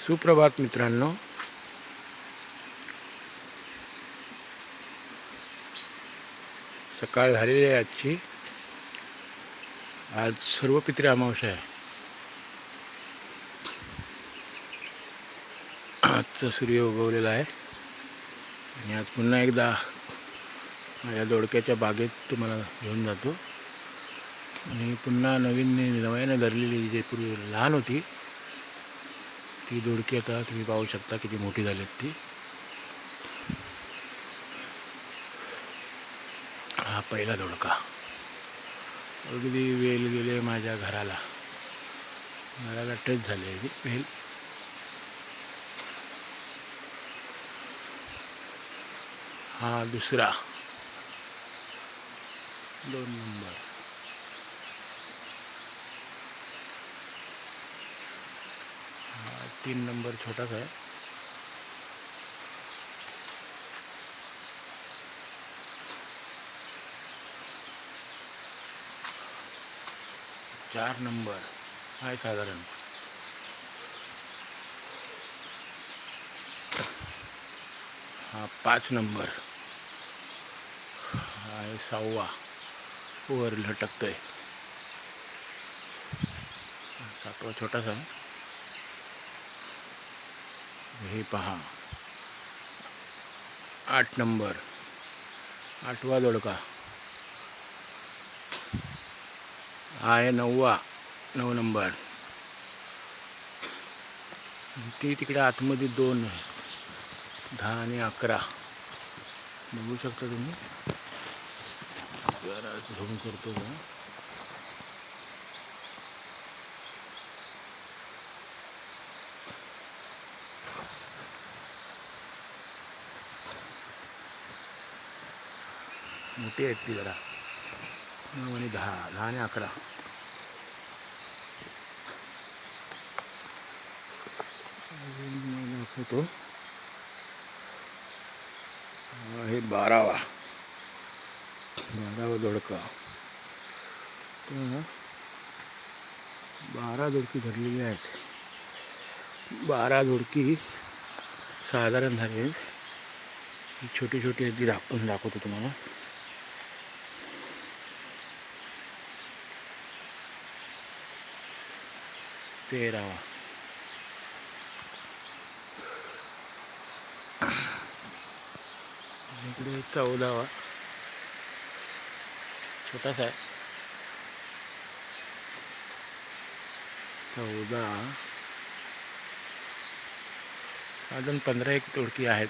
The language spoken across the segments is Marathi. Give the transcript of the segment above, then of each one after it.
सुप्रभात मित्रांनो. सकाळ झालेली आहे आजची. आज सर्वपित्री अमावस्या आहे. आजचा सूर्य उगवलेला आहे आणि आज पुन्हा एकदा माझ्या दोडक्याच्या बागेत तुम्हाला घेऊन जातो आणि पुन्हा नव्याने धरलेली जे पूर्वी लहान होती ती दोडकी आता तुम्ही पाहू शकता किती मोठी झालीत ती. हा पहिला दोडका. अगदी वेल गेले माझ्या घराला टच झाले वेल. हा दुसरा 2 नंबर. हा 3 नंबर छोटासा आहे. चार नंबर आहे साधारण. हा 5 नंबर. हा आहे 6वा. वर लटकतोय. 7वा छोटासा आहे. हे पहा 8 नंबर. 8वा दोडका. हा आहे 9वा. 9 नंबर. ती तिकडे आतमध्ये 2 आहे. 10 आणि 11 बघू शकता तुम्ही. जरा झूम करतो का. मोठी आहेत ती जरा. 9 आणि 10. 10 आणि 11. दाखवतो. हे 12वा दोडका. 12 दोडकी धरलेली आहेत. 12 दोडकी साधारण झाली. छोटी छोटी आहेत ती दाखवतो तुम्हाला. 13वा. इकडे 14वा छोटासा आहे. 14. साधारण 15 दोडकी आहेत.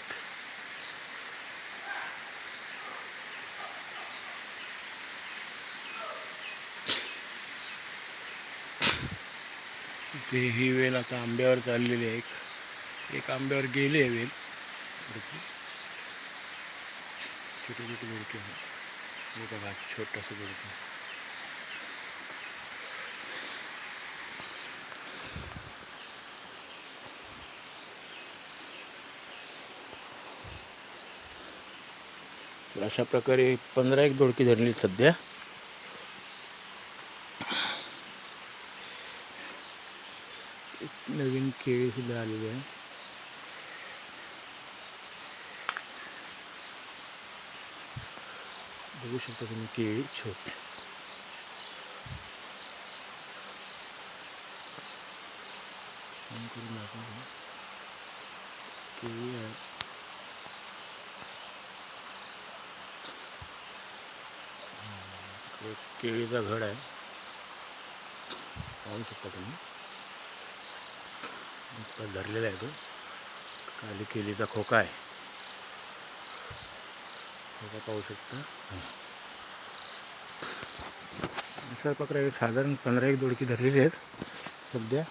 ते ही वेल आता आंब्यावर चाललेली आहे. एक आंब्यावर गेली आहे वेल. छोटी छोटी दोडकी आहे. हे बघा छोटासा दोडका. अशा प्रकारे 15 दोडकी धरली सध्या. नवीन केळी सुद्धा आलेली आहे. बघू शकता तुम्ही केळी छोटी. केळी आहे. एक केळीचा घड आहे. पाहू शकता तुम्ही. नुसता धरलेला आहे तो. खाली केळीचा खोका आहे. खोका पाहू शकता. अशा प्रकारे साधारण 15 दोडकी धरलेली आहेत सध्या.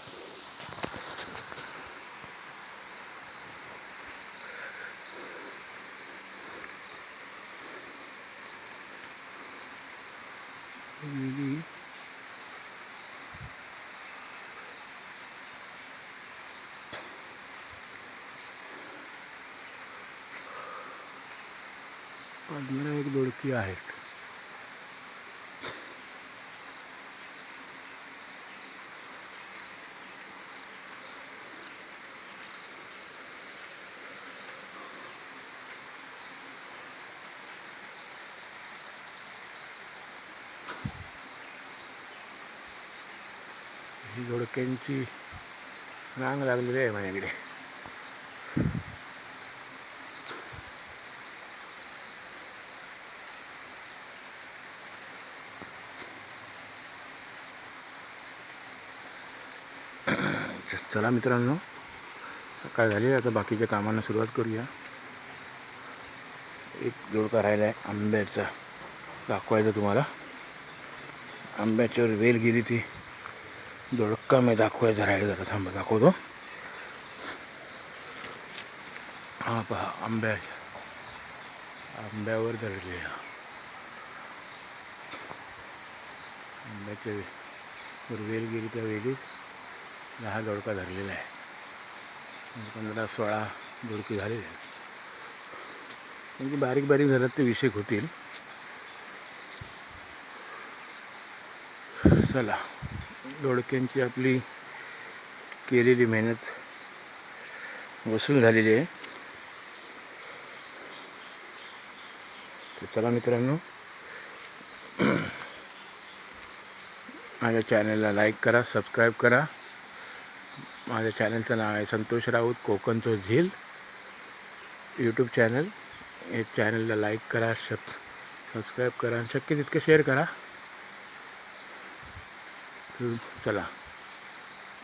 एक दोडकी आहेत. ही दोडक्यांची रांग लागलेली आहे माझ्याकडे. चला मित्रांनो, सकाळ झाली, आता बाकीच्या कामांना सुरुवात करूया. एक दोडका राहिला आहे आंब्याचा, दाखवायचं तुम्हाला. आंब्याच्यावर वेल गेली ती दोडका मी दाखवायचा राहिला, जरा थांबा दाखवतो. हा पहा, आंब्यावर धरले. आंब्याच्या वेल गेली, त्या वेलीत हा दोडका धरलेला आहे. 15-16 दोडके झालेले आहेत. म्हणजे बारीक बारीक झाल्यात ते विषय होतील. चला, दोडक्यांची आपली केलेली मेहनत वसूल झालेली आहे. तर चला मित्रांनो, माझ्या चॅनलला लाईक करा, सबस्क्राईब करा. माझ्या चॅनलचं नाव आहे संतोष राऊत कोकणचो झील यूट्यूब चॅनल. हे चॅनलला लाईक करा, सबस्क्राईब करा आणि शक्य तितकं शेअर करा. चला,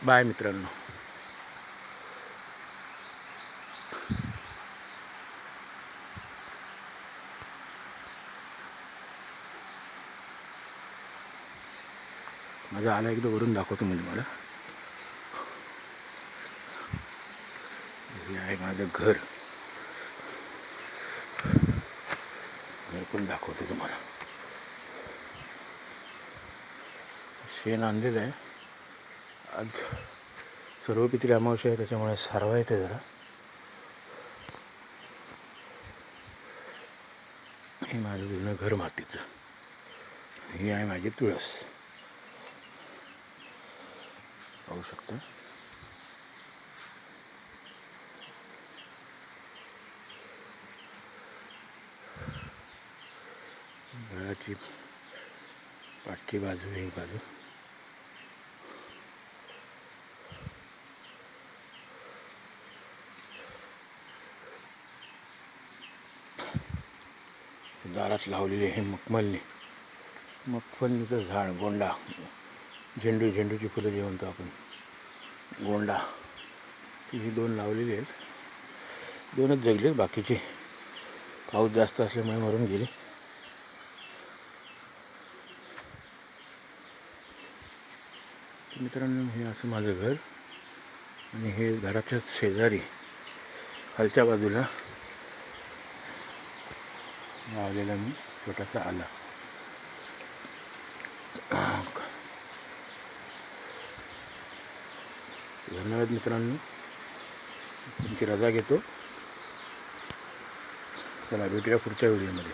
बाय मित्रांनो. माझा आला एकदा वरून दाखवतो मी तुम्हाला. हे आहे माझं घर, हे पण दाखवतो तुम्हाला. शेण आणलेलं आहे. आज सर्वपित्री अमावस्या आहे, त्याच्यामुळे सारवा येते जरा. हे माझं जुनं घर मातीचं. ही आहे माझी तुळस, पाहू शकता. घराची पाठची बाजू, ही बाजू. दारात लावलेले हे मखमलीचं झाड, गोंडा, झेंडूची फुलं जे म्हणतो आपण, गोंडा. ही 2 लावलेली आहेत. 2च जगले, बाकीचे पाऊस जास्त असल्यामुळे मरून गेले. मित्रांनो, हे असं माझं घर. आणि हे घराच्या शेजारी खालच्या बाजूला लावलेला मी छोटासा आला. धन्यवाद मित्रांनो, तुमची रजा घेतो. चला, भेटूया पुढच्या व्हिडिओमध्ये.